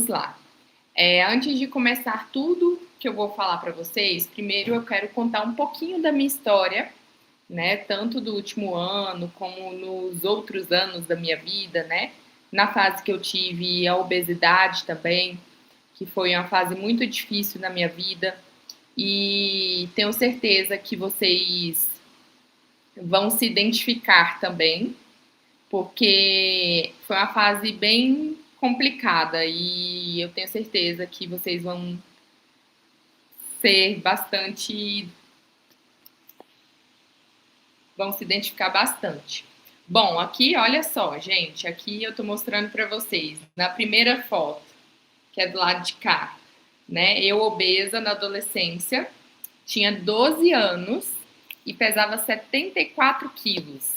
lá. Antes de começar tudo que eu vou falar para vocês, primeiro eu quero contar um pouquinho da minha história, né? Tanto do último ano como nos outros anos da minha vida, né? Na fase que eu tive a obesidade também, que foi uma fase muito difícil na minha vida. E tenho certeza que vocês vão se identificar também, porque foi uma fase bem complicada e eu tenho certeza que vocês vão ser bastante, vão se identificar bastante. Bom, aqui, olha só, gente, aqui eu tô mostrando para vocês, na primeira foto, que é do lado de cá, né? Eu obesa na adolescência, tinha 12 anos e pesava 74 quilos.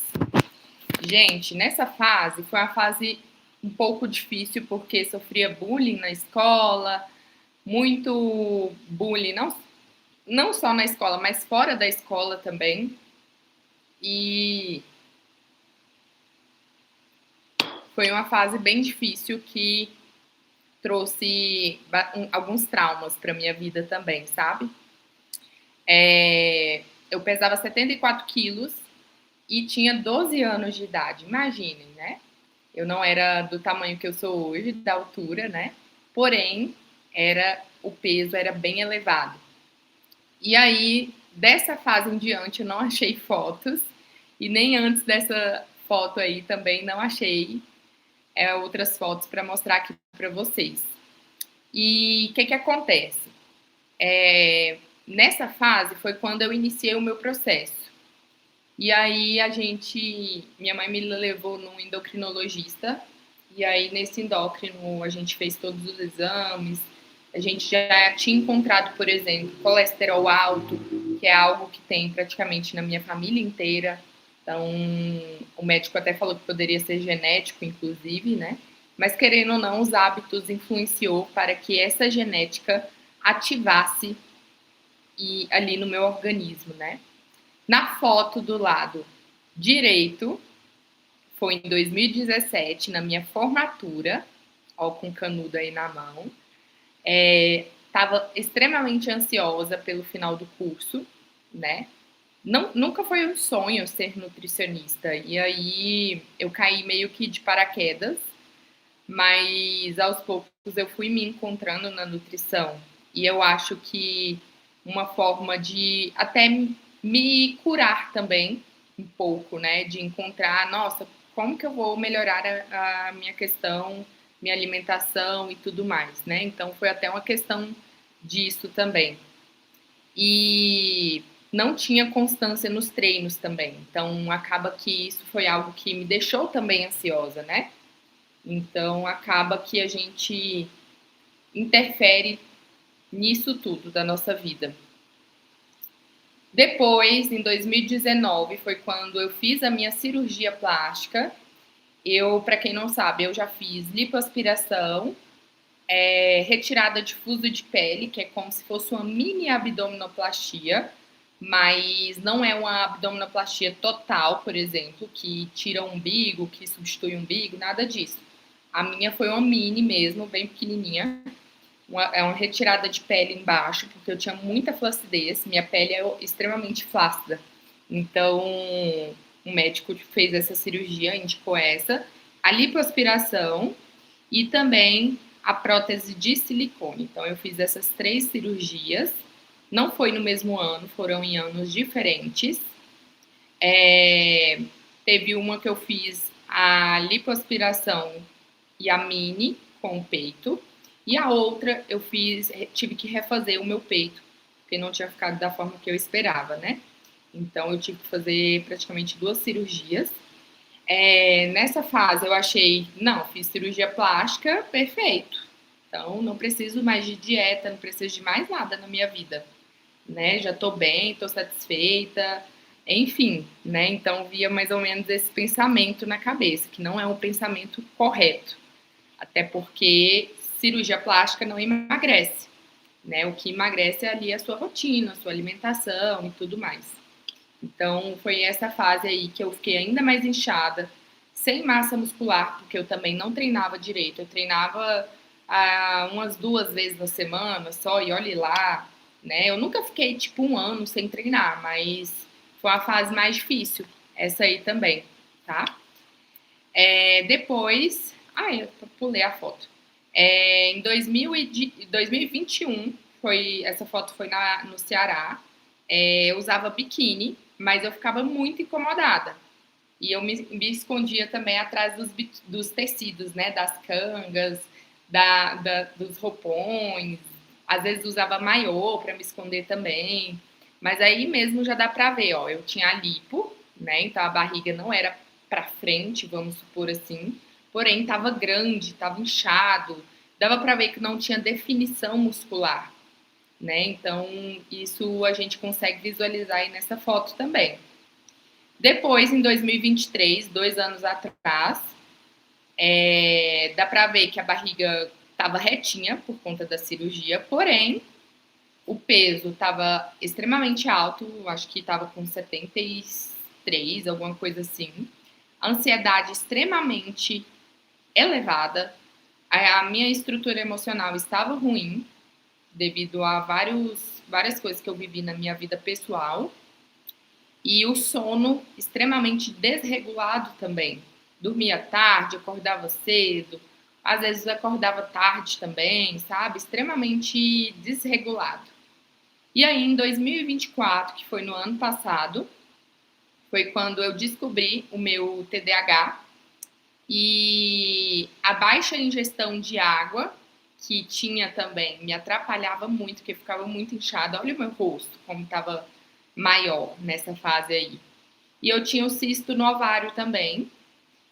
Gente, nessa fase, foi uma fase um pouco difícil, porque sofria bullying na escola, muito bullying, não só na escola, mas fora da escola também. E foi uma fase bem difícil que trouxe alguns traumas para minha vida também, sabe? Eu pesava 74 quilos e tinha 12 anos de idade, imaginem, né? Eu não era do tamanho que eu sou hoje, da altura, né? Porém, o peso era bem elevado. E aí, dessa fase em diante, eu não achei fotos. E nem antes dessa foto aí também não achei outras fotos para mostrar aqui para vocês. E o que acontece? Nessa fase foi quando eu iniciei o meu processo. E aí minha mãe me levou num endocrinologista, e aí nesse endócrino a gente fez todos os exames, a gente já tinha encontrado, por exemplo, colesterol alto, que é algo que tem praticamente na minha família inteira, então o médico até falou que poderia ser genético, inclusive, né? Mas querendo ou não, os hábitos influenciou para que essa genética ativasse ali no meu organismo, né? Na foto do lado direito, foi em 2017, na minha formatura, ó, com canudo aí na mão. Estava extremamente ansiosa pelo final do curso, né? Nunca foi um sonho ser nutricionista. E aí eu caí meio que de paraquedas, mas aos poucos eu fui me encontrando na nutrição. E eu acho que uma forma de até me curar também um pouco, né? De encontrar, nossa, como que eu vou melhorar a minha questão, minha alimentação e tudo mais, né? Então foi até uma questão disso também. E não tinha constância nos treinos também. Então acaba que isso foi algo que me deixou também ansiosa, né? Então acaba que a gente interfere nisso tudo da nossa vida. Depois, em 2019, foi quando eu fiz a minha cirurgia plástica. Para quem não sabe, eu já fiz lipoaspiração, retirada de fuso de pele, que é como se fosse uma mini abdominoplastia, mas não é uma abdominoplastia total, por exemplo, que tira o umbigo, que substitui o umbigo, nada disso. A minha foi uma mini mesmo, bem pequenininha. É uma retirada de pele embaixo, porque eu tinha muita flacidez, minha pele é extremamente flácida. Então, o médico fez essa cirurgia, indicou essa, a lipoaspiração e também a prótese de silicone. Então, eu fiz essas 3 cirurgias, não foi no mesmo ano, foram em anos diferentes. Teve uma que eu fiz a lipoaspiração e a mini com o peito, e a outra eu tive que refazer o meu peito, porque não tinha ficado da forma que eu esperava, né? Então eu tive que fazer praticamente 2 cirurgias. Nessa fase eu achei, não, fiz cirurgia plástica, perfeito. Então não preciso mais de dieta, não preciso de mais nada na minha vida, né? Já tô bem, tô satisfeita, enfim, né? Então via mais ou menos esse pensamento na cabeça, que não é um pensamento correto. Até porque cirurgia plástica não emagrece, né? O que emagrece é ali a sua rotina, a sua alimentação e tudo mais. Então, foi essa fase aí que eu fiquei ainda mais inchada, sem massa muscular, porque eu também não treinava direito. Eu treinava umas 2 vezes na semana só, e olhe lá, né? Eu nunca fiquei, tipo, um ano sem treinar, mas foi a fase mais difícil, essa aí também, tá? Depois... eu pulei a foto. Em 2021, essa foto foi no Ceará. Eu usava biquíni, mas eu ficava muito incomodada. E eu me escondia também atrás dos tecidos, né? Das cangas, dos roupões. Às vezes usava maiô para me esconder também. Mas aí mesmo já dá para ver, ó. Eu tinha lipo, né? Então a barriga não era para frente, vamos supor assim. Porém, estava grande, estava inchado. Dava para ver que não tinha definição muscular, né? Então, isso a gente consegue visualizar aí nessa foto também. Depois, em 2023, 2 anos atrás, dá pra ver que a barriga estava retinha por conta da cirurgia, porém, o peso estava extremamente alto, acho que estava com 73, alguma coisa assim. A ansiedade extremamente elevada, a minha estrutura emocional estava ruim, devido a várias coisas que eu vivi na minha vida pessoal. E o sono extremamente desregulado também. Dormia tarde, acordava cedo, às vezes acordava tarde também, sabe? Extremamente desregulado. E aí, em 2024, que foi no ano passado, foi quando eu descobri o meu TDAH e a baixa ingestão de água, que tinha também, me atrapalhava muito, porque eu ficava muito inchada. Olha o meu rosto, como estava maior nessa fase aí. E eu tinha o cisto no ovário também.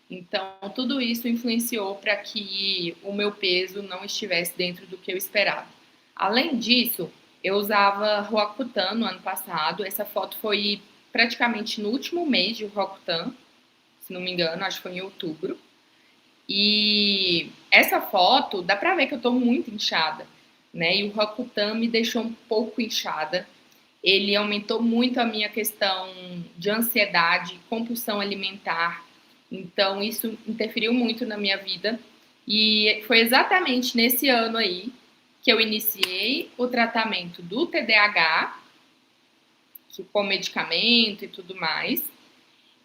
Então, tudo isso influenciou para que o meu peso não estivesse dentro do que eu esperava. Além disso, eu usava Roacutan no ano passado. Essa foto foi praticamente no último mês de Roacutan, se não me engano, acho que foi em outubro. E essa foto, dá pra ver que eu tô muito inchada, né? E o Roacutan me deixou um pouco inchada. Ele aumentou muito a minha questão de ansiedade, compulsão alimentar. Então, isso interferiu muito na minha vida. E foi exatamente nesse ano aí que eu iniciei o tratamento do TDAH, com medicamento e tudo mais.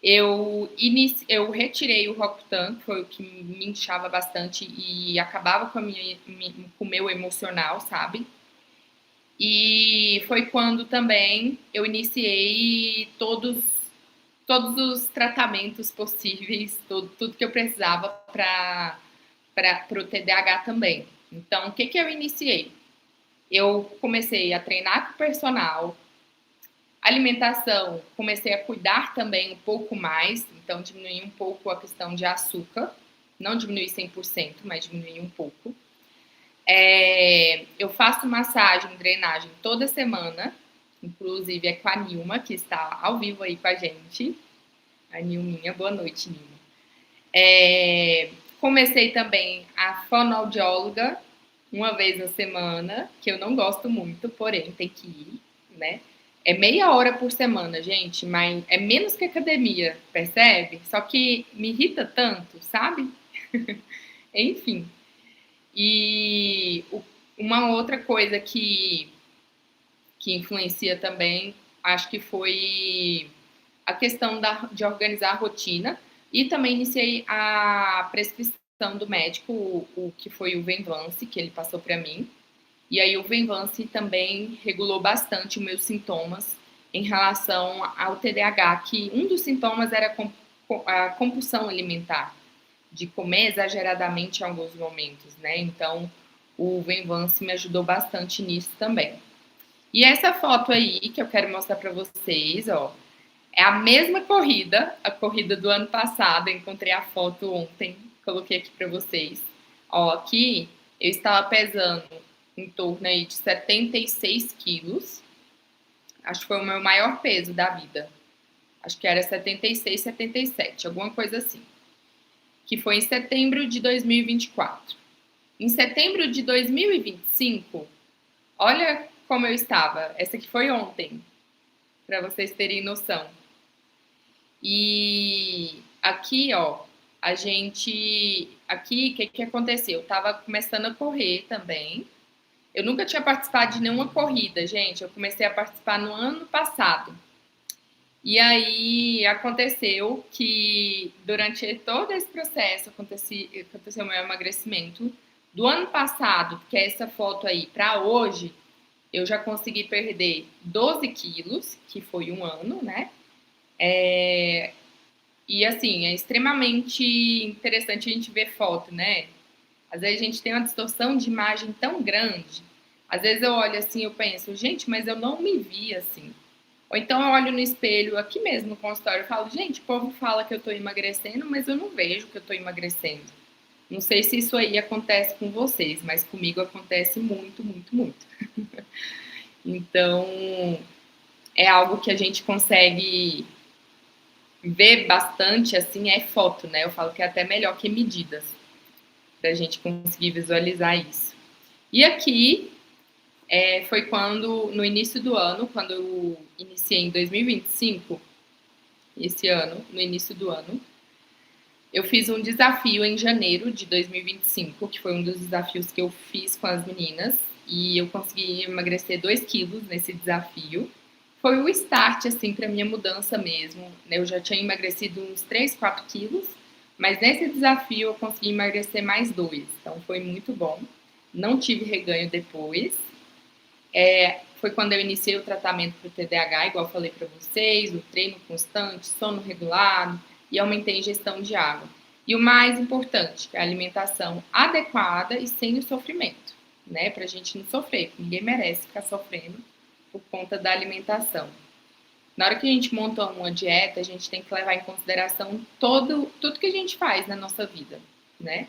Eu retirei o Roacutan, que foi o que me inchava bastante e acabava com o meu emocional, sabe? E foi quando também eu iniciei todos os tratamentos possíveis, tudo que eu precisava para o TDAH também. Então, o que eu iniciei? Eu comecei a treinar com o personal, alimentação, comecei a cuidar também um pouco mais, então diminuí um pouco a questão de açúcar, não diminuí 100%, mas diminuí um pouco. Eu faço massagem, drenagem toda semana, inclusive é com a Nilma, que está ao vivo aí com a gente. A Nilminha, boa noite, Nilma. Comecei também a fonoaudióloga, uma vez na semana, que eu não gosto muito, porém tem que ir, né? É meia hora por semana, gente, mas é menos que academia, percebe? Só que me irrita tanto, sabe? Enfim. E uma outra coisa que influencia também, acho que foi a questão de organizar a rotina. E também iniciei a prescrição do médico, o que foi o Venvance, que ele passou para mim. E aí o Venvance também regulou bastante os meus sintomas em relação ao TDAH, que um dos sintomas era a compulsão alimentar, de comer exageradamente em alguns momentos, né? Então, o Venvance me ajudou bastante nisso também. E essa foto aí que eu quero mostrar para vocês, ó, é a mesma corrida, a corrida do ano passado. Eu encontrei a foto ontem, coloquei aqui para vocês. Ó, aqui eu estava pesando em torno aí de 76 quilos. Acho que foi o meu maior peso da vida. Acho que era 76, 77, alguma coisa assim. Que foi em setembro de 2024. Em setembro de 2025, olha como eu estava. Essa aqui foi ontem, para vocês terem noção. E aqui, ó, a gente, aqui, o que aconteceu? Eu tava começando a correr também. Eu nunca tinha participado de nenhuma corrida, gente. Eu comecei a participar no ano passado. E aí aconteceu que durante todo esse processo aconteceu o meu emagrecimento. Do ano passado, que é essa foto aí, para hoje, eu já consegui perder 12 quilos, que foi um ano, né? E assim, é extremamente interessante a gente ver foto, né? Às vezes a gente tem uma distorção de imagem tão grande. Às vezes eu olho assim, eu penso, gente, mas eu não me vi assim. Ou então eu olho no espelho aqui mesmo no consultório e falo, gente, o povo fala que eu tô emagrecendo, mas eu não vejo que eu tô emagrecendo. Não sei se isso aí acontece com vocês, mas comigo acontece muito, muito, muito. Então, é algo que a gente consegue ver bastante, assim, é foto, né? Eu falo que é até melhor que medidas, pra gente conseguir visualizar isso. E aqui foi quando, no início do ano, quando eu iniciei em 2025, esse ano, no início do ano, eu fiz um desafio em janeiro de 2025, que foi um dos desafios que eu fiz com as meninas, e eu consegui emagrecer 2 quilos nesse desafio. Foi o start, assim, para minha mudança mesmo. Eu já tinha emagrecido uns 3, 4 quilos, mas nesse desafio eu consegui emagrecer mais 2, então foi muito bom. Não tive reganho depois. Foi quando eu iniciei o tratamento para o TDAH, igual eu falei para vocês, o treino constante, sono regulado e aumentei a ingestão de água. E o mais importante, que é a alimentação adequada e sem o sofrimento, né? Para a gente não sofrer, porque ninguém merece ficar sofrendo por conta da alimentação. Na hora que a gente monta uma dieta, a gente tem que levar em consideração tudo que a gente faz na nossa vida, né?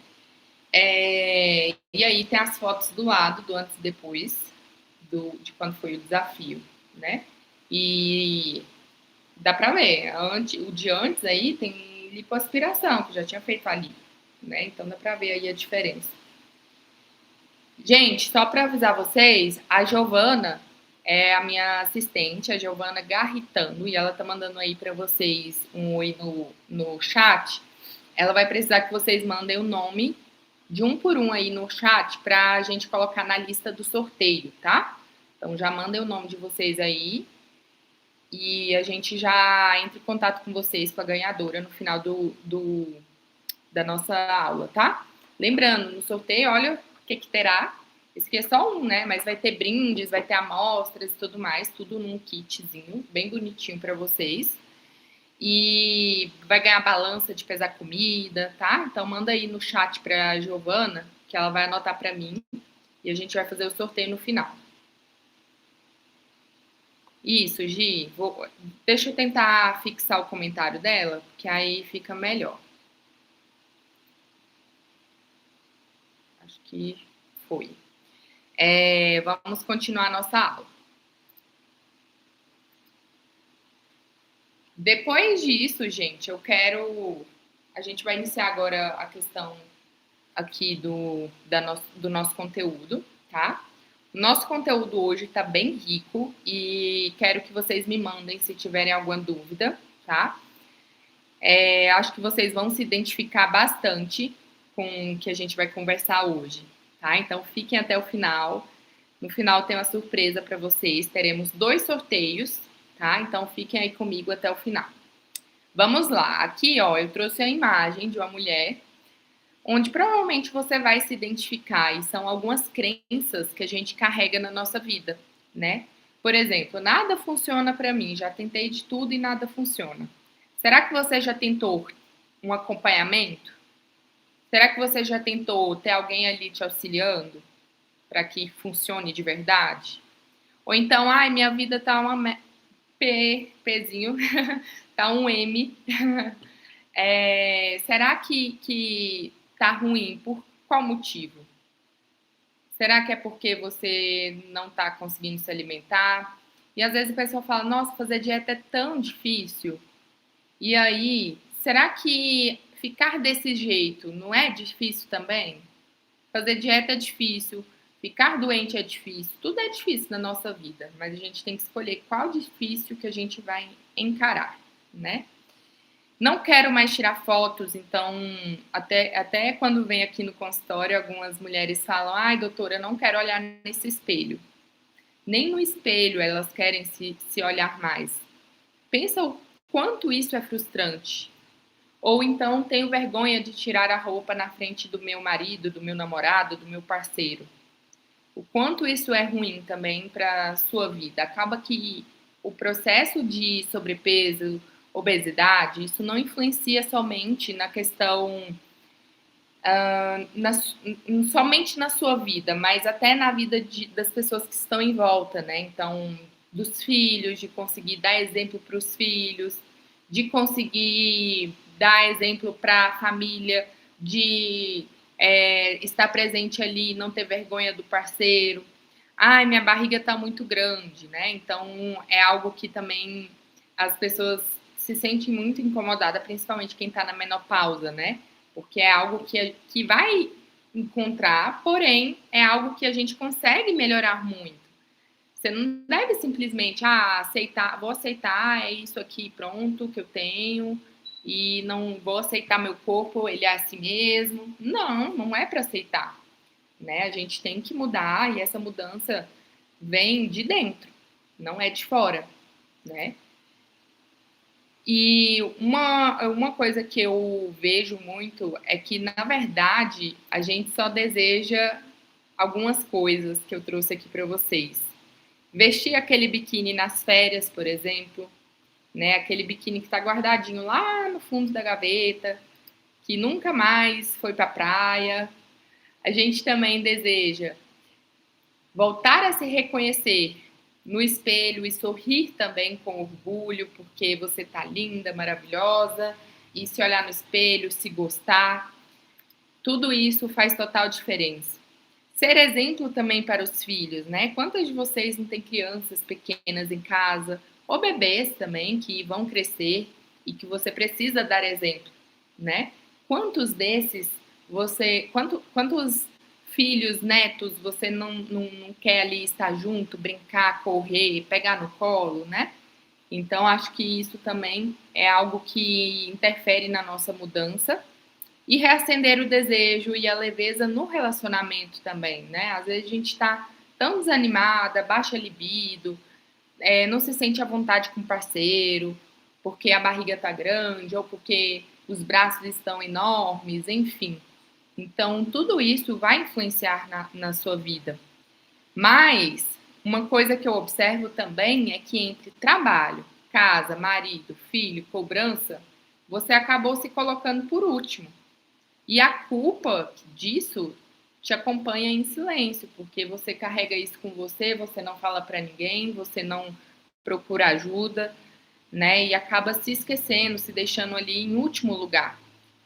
E aí tem as fotos do lado, do antes e depois, de quando foi o desafio, né? E dá pra ver, o de antes aí tem lipoaspiração, que eu já tinha feito ali, né? Então dá pra ver aí a diferença. Gente, só pra avisar vocês, a Giovana é a minha assistente, a Giovana Garritano, e ela tá mandando aí pra vocês um oi no chat. Ela vai precisar que vocês mandem o nome de um por um aí no chat pra gente colocar na lista do sorteio, tá? Então já mandem o nome de vocês aí e a gente já entra em contato com vocês, com a ganhadora, no final da nossa aula, tá? Lembrando, no sorteio, olha o que terá. Esse aqui é só um, né? Mas vai ter brindes, vai ter amostras e tudo mais, tudo num kitzinho, bem bonitinho para vocês. E vai ganhar balança de pesar comida, tá? Então manda aí no chat pra Giovana, que ela vai anotar para mim, e a gente vai fazer o sorteio no final. Isso, Gi. Deixa eu tentar fixar o comentário dela, que aí fica melhor. Acho que foi. Vamos continuar a nossa aula. Depois disso, gente, a gente vai iniciar agora a questão aqui do nosso conteúdo, tá? O nosso conteúdo hoje está bem rico e quero que vocês me mandem se tiverem alguma dúvida, tá? Acho que vocês vão se identificar bastante com o que a gente vai conversar hoje, tá? Então fiquem até o final. No final tem uma surpresa para vocês. Teremos 2 sorteios, tá? Então fiquem aí comigo até o final. Vamos lá. Aqui, ó, eu trouxe a imagem de uma mulher onde provavelmente você vai se identificar e são algumas crenças que a gente carrega na nossa vida, né? Por exemplo, nada funciona para mim, já tentei de tudo e nada funciona. Será que você já tentou um acompanhamento? Será que você já tentou ter alguém ali te auxiliando para que funcione de verdade? Ou então, ai, minha vida tá uma Pzinho, tá um M. Será que tá ruim? Por qual motivo? Será que é porque você não tá conseguindo se alimentar? E às vezes a pessoa fala, nossa, fazer dieta é tão difícil. E aí, será que ficar desse jeito não é difícil também? Fazer dieta é difícil, ficar doente é difícil, tudo é difícil na nossa vida, mas a gente tem que escolher qual difícil que a gente vai encarar, né? Não quero mais tirar fotos, então até quando vem aqui no consultório, algumas mulheres falam: ai, doutora, eu não quero olhar nesse espelho. Nem no espelho elas querem se olhar mais. Pensa o quanto isso é frustrante. Ou então tenho vergonha de tirar a roupa na frente do meu marido, do meu namorado, do meu parceiro. O quanto isso é ruim também para a sua vida. Acaba que o processo de sobrepeso, obesidade, isso não influencia somente na questão, somente na sua vida, mas até na vida das pessoas que estão em volta, né? Então, dos filhos, de conseguir dar exemplo para os filhos, de conseguir dar exemplo para a família, de estar presente ali, não ter vergonha do parceiro. Ai, minha barriga está muito grande, né? Então, é algo que também as pessoas se sentem muito incomodadas, principalmente quem está na menopausa, né? Porque é algo que vai encontrar, porém, é algo que a gente consegue melhorar muito. Você não deve simplesmente aceitar, vou aceitar, é isso aqui, pronto, que eu tenho, e não vou aceitar meu corpo, ele é assim mesmo. Não, não é para aceitar, né? A gente tem que mudar e essa mudança vem de dentro, não é de fora, né? E uma coisa que eu vejo muito é que, na verdade, a gente só deseja algumas coisas que eu trouxe aqui para vocês. Vestir aquele biquíni nas férias, por exemplo, né? Aquele biquíni que está guardadinho lá no fundo da gaveta, que nunca mais foi para a praia. A gente também deseja voltar a se reconhecer no espelho e sorrir também com orgulho, porque você tá linda, maravilhosa, e se olhar no espelho, se gostar, tudo isso faz total diferença. Ser exemplo também para os filhos, né? Quantas de vocês não têm crianças pequenas em casa, ou bebês também, que vão crescer e que você precisa dar exemplo, né? Quantos desses quantos filhos, netos, você não quer ali estar junto, brincar, correr, pegar no colo, né? Então, acho que isso também é algo que interfere na nossa mudança. E reacender o desejo e a leveza no relacionamento também, né? Às vezes a gente está tão desanimada, baixa libido, não se sente à vontade com o parceiro, porque a barriga está grande ou porque os braços estão enormes, enfim. Então, tudo isso vai influenciar na sua vida. Mas, uma coisa que eu observo também é que entre trabalho, casa, marido, filho, cobrança, você acabou se colocando por último. E a culpa disso te acompanha em silêncio, porque você carrega isso com você, você não fala para ninguém, você não procura ajuda, né? E acaba se esquecendo, se deixando ali em último lugar.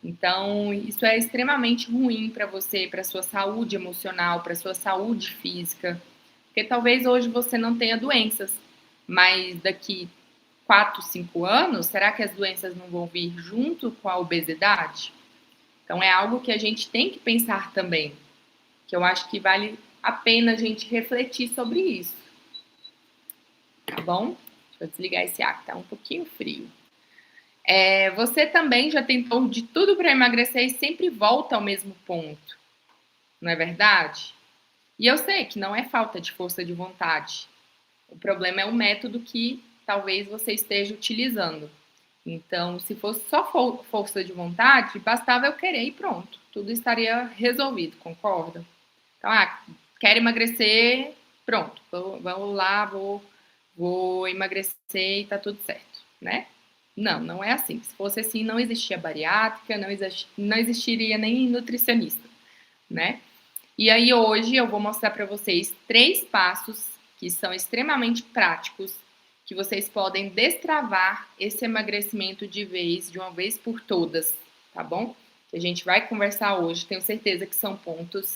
Então, isso é extremamente ruim para você, para sua saúde emocional, para sua saúde física. Porque talvez hoje você não tenha doenças, mas daqui 4, 5 anos, será que as doenças não vão vir junto com a obesidade? Então, é algo que a gente tem que pensar também, que eu acho que vale a pena a gente refletir sobre isso. Tá bom? Deixa eu desligar esse ar que tá um pouquinho frio. Você também já tentou de tudo para emagrecer e sempre volta ao mesmo ponto, não é verdade? E eu sei que não é falta de força de vontade. O problema é o método que talvez você esteja utilizando. Então, se fosse só força de vontade, bastava eu querer e pronto. Tudo estaria resolvido, concorda? Então, quero emagrecer, pronto. Vamos lá, vou emagrecer e tá tudo certo, né? Não, não é assim. Se fosse assim, não existia bariátrica, não existiria nem nutricionista, né? E aí hoje eu vou mostrar para vocês 3 passos que são extremamente práticos, que vocês podem destravar esse emagrecimento de uma vez por todas, tá bom? Que a gente vai conversar hoje, tenho certeza que são pontos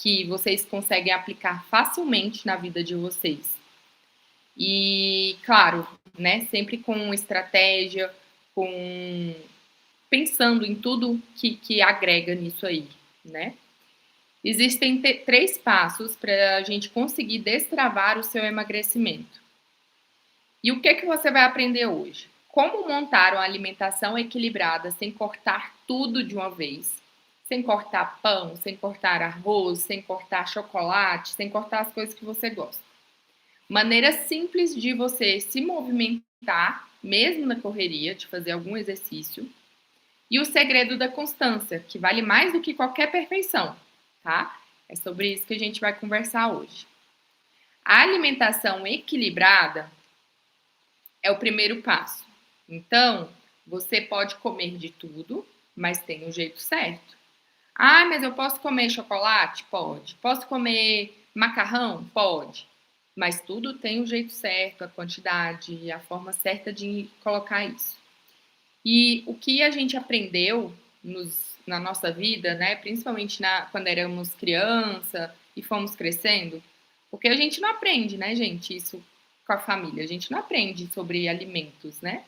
que vocês conseguem aplicar facilmente na vida de vocês. E, claro, né, sempre com estratégia, pensando em tudo que agrega nisso aí, né? Existem 3 passos para a gente conseguir destravar o seu emagrecimento. E o que você vai aprender hoje? Como montar uma alimentação equilibrada sem cortar tudo de uma vez? Sem cortar pão, sem cortar arroz, sem cortar chocolate, sem cortar as coisas que você gosta. Maneira simples de você se movimentar, mesmo na correria, de fazer algum exercício. E o segredo da constância, que vale mais do que qualquer perfeição, tá? É sobre isso que a gente vai conversar hoje. A alimentação equilibrada é o primeiro passo. Então, você pode comer de tudo, mas tem um jeito certo. Ah, mas eu posso comer chocolate? Pode. Posso comer macarrão? Pode. Mas tudo tem o jeito certo, a quantidade, a forma certa de colocar isso. E o que a gente aprendeu na nossa vida, né, principalmente quando éramos criança e fomos crescendo, porque a gente não aprende, né, gente, isso com a família, a gente não aprende sobre alimentos, né?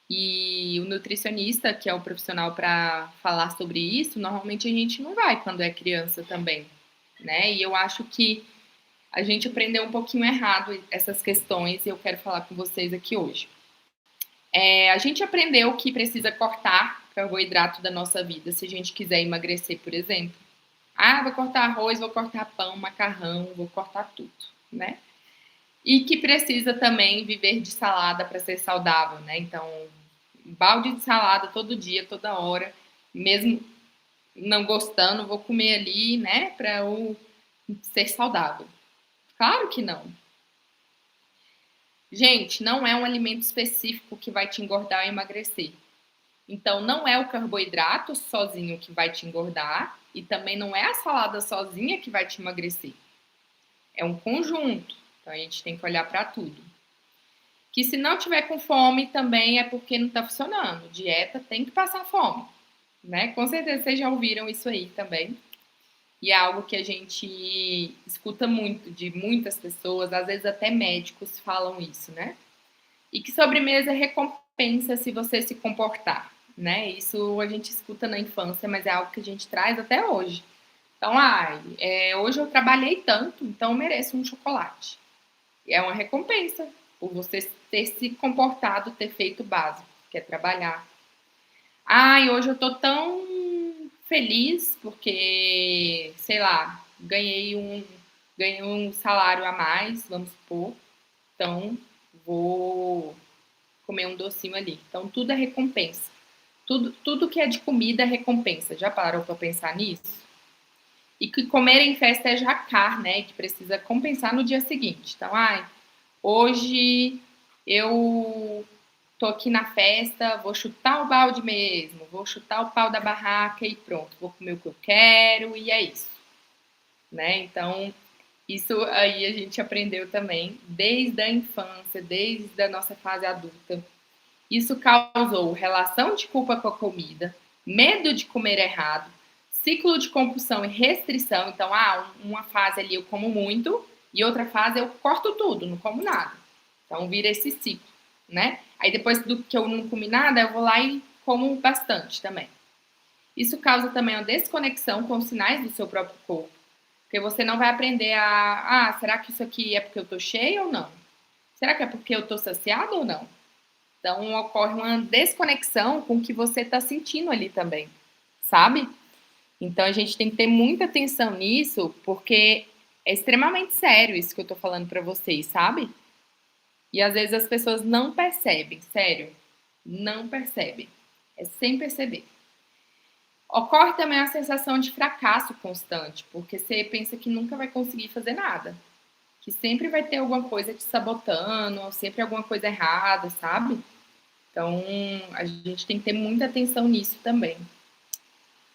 E o nutricionista, que é o profissional para falar sobre isso, normalmente a gente não vai quando é criança também, né? E eu acho que a gente aprendeu um pouquinho errado essas questões e eu quero falar com vocês aqui hoje. A gente aprendeu que precisa cortar carboidrato da nossa vida se a gente quiser emagrecer, por exemplo. Ah, vou cortar arroz, vou cortar pão, macarrão, vou cortar tudo, né? E que precisa também viver de salada para ser saudável, né? Então, um balde de salada todo dia, toda hora, mesmo não gostando, vou comer ali, né, para eu ser saudável. Claro que não. Gente, não é um alimento específico que vai te engordar ou emagrecer. Então, não é o carboidrato sozinho que vai te engordar e também não é a salada sozinha que vai te emagrecer. É um conjunto. Então, a gente tem que olhar para tudo. Que se não tiver com fome também é porque não está funcionando. Dieta tem que passar fome, né? Com certeza vocês já ouviram isso aí também. E é algo que a gente escuta muito de muitas pessoas, às vezes até médicos falam isso, né? E que sobremesa recompensa se você se comportar, né? Isso a gente escuta na infância, mas é algo que a gente traz até hoje. Então, hoje eu trabalhei tanto, então eu mereço um chocolate. E é uma recompensa por você ter se comportado, ter feito o básico, que é trabalhar. E hoje eu tô tão feliz porque, sei lá, ganhei um salário a mais, vamos supor. Então, vou comer um docinho ali. Então, tudo é recompensa. Tudo que é de comida é recompensa. Já parou para pensar nisso? E que comer em festa é jacar, né? Que precisa compensar no dia seguinte. Então, hoje eu tô aqui na festa, vou chutar o balde mesmo, vou chutar o pau da barraca e pronto, vou comer o que eu quero e é isso, né? Então, isso aí a gente aprendeu também desde a infância, desde a nossa fase adulta. Isso causou relação de culpa com a comida, medo de comer errado, ciclo de compulsão e restrição. Então, uma fase ali eu como muito e outra fase eu corto tudo, não como nada. Então, vira esse ciclo, né? Aí depois do que eu não comi nada, eu vou lá e como bastante também. Isso causa também uma desconexão com os sinais do seu próprio corpo. Porque você não vai aprender será que isso aqui é porque eu tô cheia ou não? Será que é porque eu tô saciada ou não? Então, ocorre uma desconexão com o que você está sentindo ali também, sabe? Então, a gente tem que ter muita atenção nisso, porque é extremamente sério isso que eu tô falando para vocês, sabe? E às vezes as pessoas não percebem, sério, não percebem. É sem perceber. Ocorre também a sensação de fracasso constante, porque você pensa que nunca vai conseguir fazer nada. Que sempre vai ter alguma coisa te sabotando, sempre alguma coisa errada, sabe? Então, a gente tem que ter muita atenção nisso também.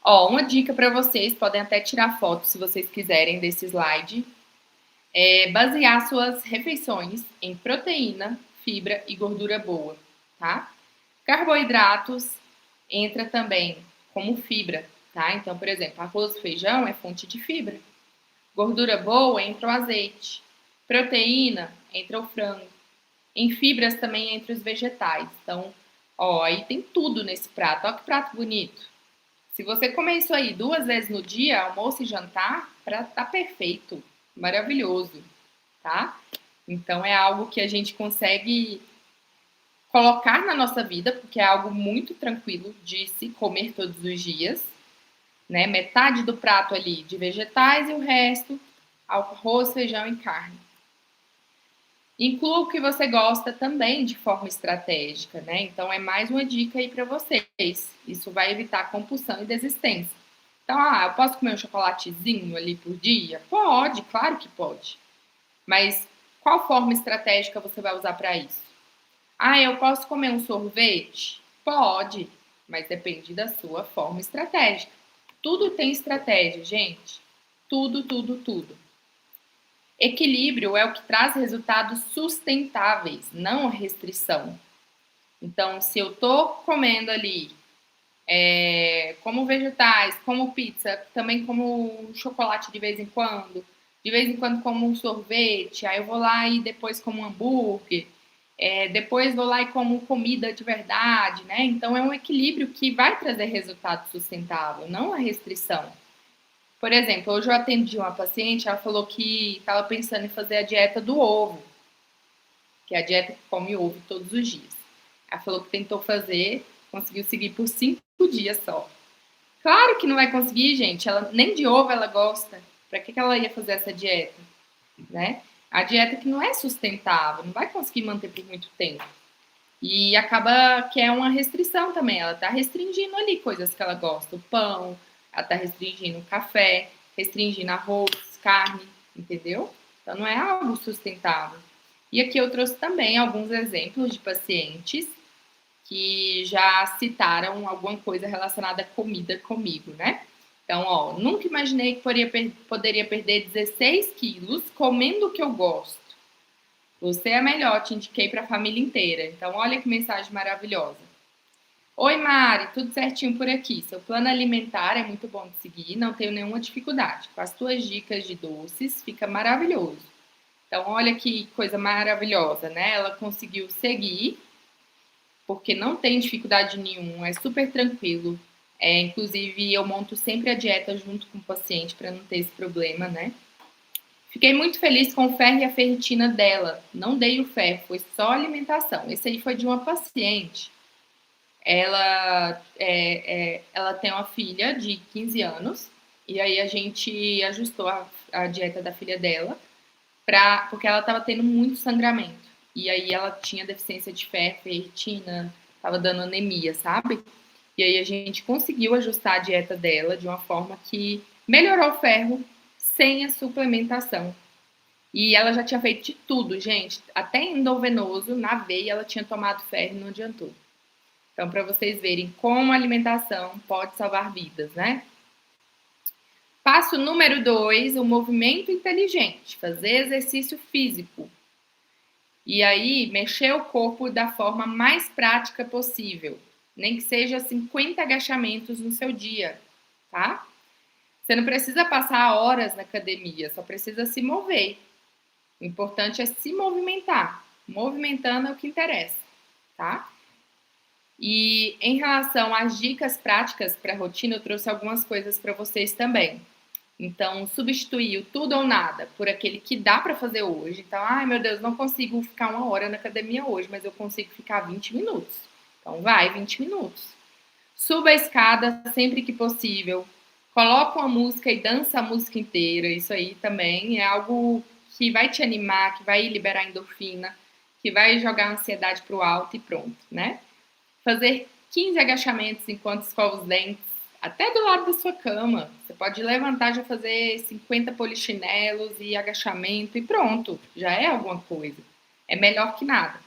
Uma dica para vocês, podem até tirar foto se vocês quiserem desse slide, é basear suas refeições em proteína, fibra e gordura boa, tá? Carboidratos entra também como fibra, tá? Então, por exemplo, arroz e feijão é fonte de fibra. Gordura boa entra o azeite. Proteína entra o frango. Em fibras também entra os vegetais. Então, aí tem tudo nesse prato. Olha que prato bonito. Se você comer isso aí 2 vezes no dia, almoço e jantar, tá perfeito, maravilhoso, tá? Então é algo que a gente consegue colocar na nossa vida, porque é algo muito tranquilo de se comer todos os dias, né? Metade do prato ali de vegetais e o resto arroz, feijão e carne. Inclua o que você gosta também de forma estratégica, né? Então é mais uma dica aí para vocês. Isso vai evitar compulsão e desistência. Então, eu posso comer um chocolatezinho ali por dia? Pode, claro que pode. Mas qual forma estratégica você vai usar para isso? Eu posso comer um sorvete? Pode, mas depende da sua forma estratégica. Tudo tem estratégia, gente. Tudo, tudo, tudo. Equilíbrio é o que traz resultados sustentáveis, não restrição. Então, se eu tô comendo ali, como vegetais, como pizza, também como chocolate de vez em quando como um sorvete, aí eu vou lá e depois como um hambúrguer, depois vou lá e como comida de verdade, né? Então, é um equilíbrio que vai trazer resultado sustentável, não a restrição. Por exemplo, hoje eu atendi uma paciente, ela falou que estava pensando em fazer a dieta do ovo, que é a dieta que come ovo todos os dias. Ela falou que tentou fazer, conseguiu seguir por 5 dias só. Claro que não vai conseguir, gente. Ela nem de ovo ela gosta. Para que ela ia fazer essa dieta, né? A dieta que não é sustentável, não vai conseguir manter por muito tempo. E acaba que é uma restrição também. Ela está restringindo ali coisas que ela gosta, o pão, ela está restringindo o café, restringindo arroz, carne, entendeu? Então não é algo sustentável. E aqui eu trouxe também alguns exemplos de pacientes que já citaram alguma coisa relacionada à comida comigo, né? Então, nunca imaginei que poderia perder 16 quilos comendo o que eu gosto. Você é melhor, te indiquei para a família inteira. Então, olha que mensagem maravilhosa. Oi, Mari, tudo certinho por aqui. Seu plano alimentar é muito bom de seguir, não tenho nenhuma dificuldade. Com as tuas dicas de doces, fica maravilhoso. Então, olha que coisa maravilhosa, né? Ela conseguiu seguir, porque não tem dificuldade nenhuma, é super tranquilo. Inclusive, eu monto sempre a dieta junto com o paciente para não ter esse problema, né? Fiquei muito feliz com o ferro e a ferritina dela. Não dei o ferro, foi só alimentação. Esse aí foi de uma paciente. Ela tem uma filha de 15 anos e aí a gente ajustou a dieta da filha dela porque ela estava tendo muito sangramento. E aí ela tinha deficiência de ferro, ferritina, estava dando anemia, sabe? E aí a gente conseguiu ajustar a dieta dela de uma forma que melhorou o ferro sem a suplementação. E ela já tinha feito de tudo, gente. Até endovenoso, na veia, ela tinha tomado ferro e não adiantou. Então, para vocês verem como a alimentação pode salvar vidas, né? Passo número 2, o movimento inteligente. Fazer exercício físico. E aí, mexer o corpo da forma mais prática possível. Nem que seja 50 agachamentos no seu dia, tá? Você não precisa passar horas na academia, só precisa se mover. O importante é se movimentar. Movimentando é o que interessa, tá? E em relação às dicas práticas para a rotina, eu trouxe algumas coisas para vocês também. Então, substituir o tudo ou nada por aquele que dá para fazer hoje. Então, ai meu Deus, não consigo ficar 1 hora na academia hoje, mas eu consigo ficar 20 minutos. Então, vai, 20 minutos. Suba a escada sempre que possível. Coloca uma música e dança a música inteira. Isso aí também é algo que vai te animar, que vai liberar endorfina, que vai jogar a ansiedade para o alto e pronto, né? Fazer 15 agachamentos enquanto escova os dentes, até do lado da sua cama. Você pode levantar, já fazer 50 polichinelos e agachamento e pronto, já é alguma coisa. É melhor que nada.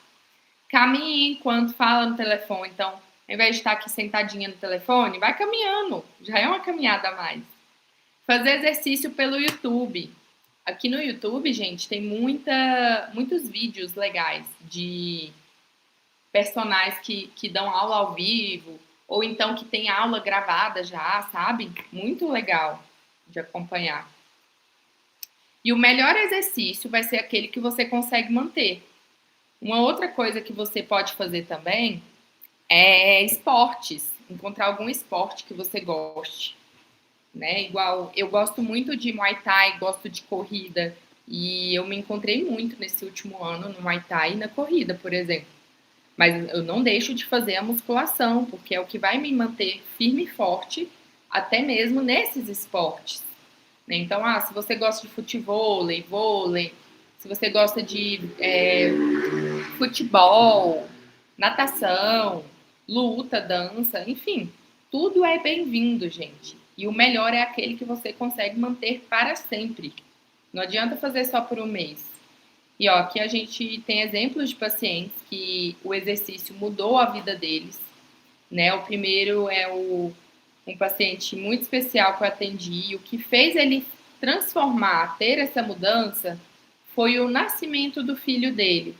Caminhe enquanto fala no telefone. Então, ao invés de estar aqui sentadinha no telefone, vai caminhando. Já é uma caminhada a mais. Fazer exercício pelo YouTube. Aqui no YouTube, gente, tem muitos vídeos legais de personagens que dão aula ao vivo, ou então que tem aula gravada já, sabe? Muito legal de acompanhar. E o melhor exercício vai ser aquele que você consegue manter. Uma outra coisa que você pode fazer também é esportes. Encontrar algum esporte que você goste, né? Igual, eu gosto muito de Muay Thai, gosto de corrida, e eu me encontrei muito nesse último ano no Muay Thai e na corrida, por exemplo. Mas eu não deixo de fazer a musculação, porque é o que vai me manter firme e forte, até mesmo nesses esportes. Né? Então, se você gosta de futebol, vôlei, se você gosta de futebol, natação, luta, dança, enfim, tudo é bem-vindo, gente. E o melhor é aquele que você consegue manter para sempre. Não adianta fazer só por um mês. E ó, aqui a gente tem exemplos de pacientes que o exercício mudou a vida deles, né? O primeiro é um paciente muito especial que eu atendi, e o que fez ele transformar, ter essa mudança, foi o nascimento do filho dele.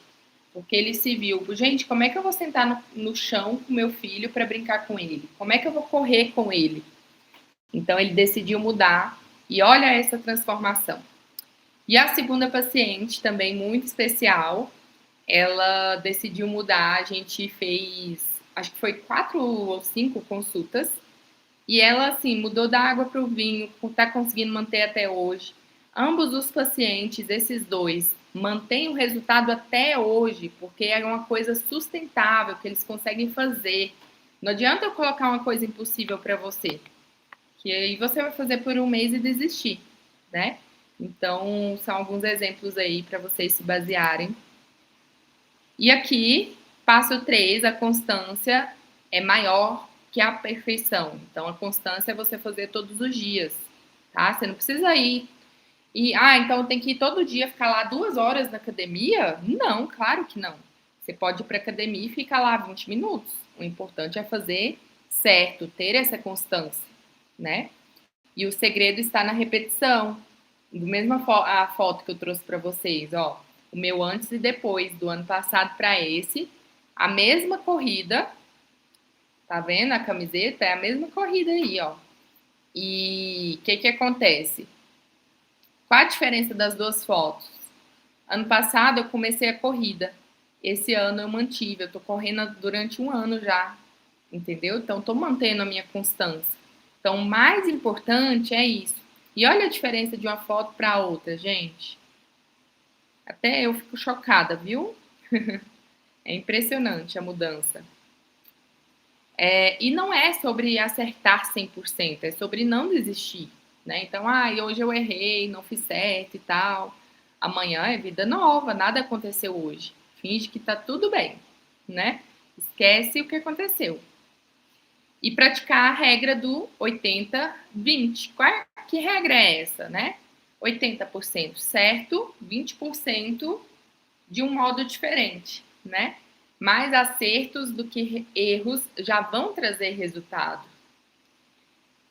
Porque ele se viu, gente, como é que eu vou sentar no chão com meu filho para brincar com ele? Como é que eu vou correr com ele? Então ele decidiu mudar e olha essa transformação. E a segunda paciente, também muito especial, ela decidiu mudar, a gente fez, acho que foi 4 ou 5 consultas, e ela, assim, mudou da água para o vinho, está conseguindo manter até hoje. Ambos os pacientes, esses dois, mantêm o resultado até hoje, porque é uma coisa sustentável que eles conseguem fazer. Não adianta eu colocar uma coisa impossível para você, que aí você vai fazer por um mês e desistir, né? Então, são alguns exemplos aí para vocês se basearem. E aqui, passo 3, a constância é maior que a perfeição. Então, a constância é você fazer todos os dias, tá? Você não precisa ir então tem que ir todo dia ficar lá 2 horas na academia? Não, claro que não. Você pode ir para academia e ficar lá 20 minutos. O importante é fazer certo, ter essa constância, né? E o segredo está na repetição. Do mesmo a foto que eu trouxe para vocês, ó, o meu antes e depois do ano passado para esse, a mesma corrida, tá vendo a camiseta? É a mesma corrida aí, ó. E o que acontece? Qual a diferença das duas fotos? Ano passado eu comecei a corrida, esse ano eu mantive, eu tô correndo durante um ano já, entendeu? Então tô mantendo a minha constância. Então o mais importante é isso. E olha a diferença de uma foto para outra, gente. Até eu fico chocada, viu? É impressionante a mudança. E não é sobre acertar 100%, é sobre não desistir, né? Então, hoje eu errei, não fiz certo e tal. Amanhã é vida nova, nada aconteceu hoje. Finge que tá tudo bem, né? Esquece o que aconteceu. E praticar a regra do 80-20. Que regra é essa, né? 80% certo, 20% de um modo diferente, né? Mais acertos do que erros já vão trazer resultado.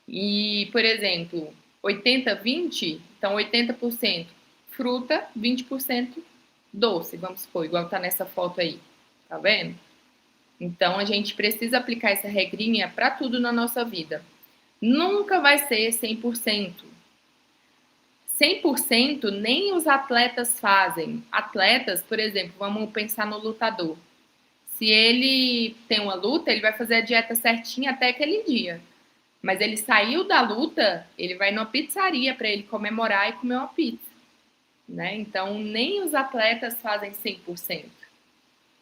E, por exemplo, 80-20, então 80% fruta, 20% doce, vamos supor, igual tá nessa foto aí, tá vendo? Então a gente precisa aplicar essa regrinha para tudo na nossa vida. Nunca vai ser 100%. 100% nem os atletas fazem. Atletas, por exemplo, vamos pensar no lutador. Se ele tem uma luta, ele vai fazer a dieta certinha até aquele dia. Mas ele saiu da luta, ele vai numa pizzaria para ele comemorar e comer uma pizza. Né? Então, nem os atletas fazem 100%.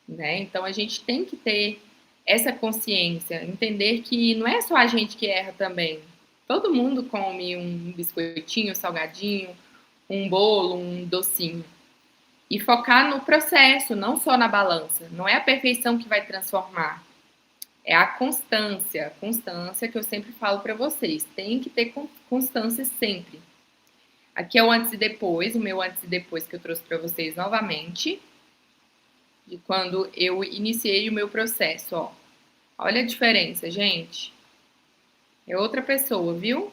Né? Então, a gente tem que ter essa consciência, entender que não é só a gente que erra também. Todo mundo come um biscoitinho, um salgadinho, um bolo, um docinho. E focar no processo, não só na balança. Não é a perfeição que vai transformar. É a constância. A constância que eu sempre falo para vocês. Tem que ter constância sempre. Aqui é o antes e depois, o meu antes e depois que eu trouxe para vocês novamente. De quando eu iniciei o meu processo, ó. Olha a diferença, gente. É outra pessoa, viu?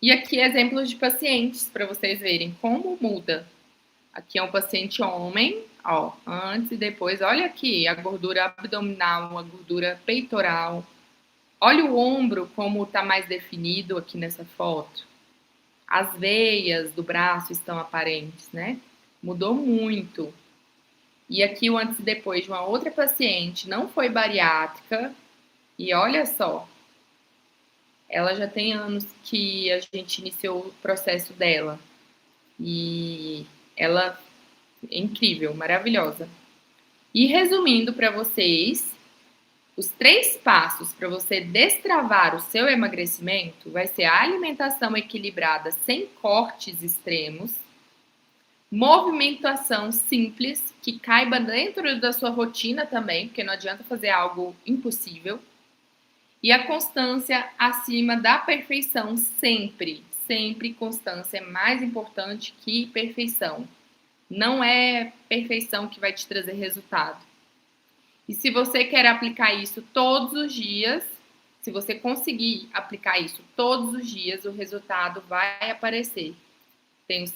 E aqui exemplos de pacientes para vocês verem como muda. Aqui é um paciente homem, ó, antes e depois. Olha aqui a gordura abdominal, a gordura peitoral. Olha o ombro como está mais definido aqui nessa foto. As veias do braço estão aparentes, né? Mudou muito. E aqui o antes e depois de uma outra paciente, não foi bariátrica. E olha só, ela já tem anos que a gente iniciou o processo dela. E ela é incrível, maravilhosa. E resumindo para vocês, os 3 passos para você destravar o seu emagrecimento vai ser a alimentação equilibrada sem cortes extremos, movimentação simples, que caiba dentro da sua rotina também, porque não adianta fazer algo impossível, e a constância acima da perfeição sempre. Sempre constância é mais importante que perfeição. Não é perfeição que vai te trazer resultado. E se você quer aplicar isso todos os dias, se você conseguir aplicar isso todos os dias, o resultado vai aparecer. Tenho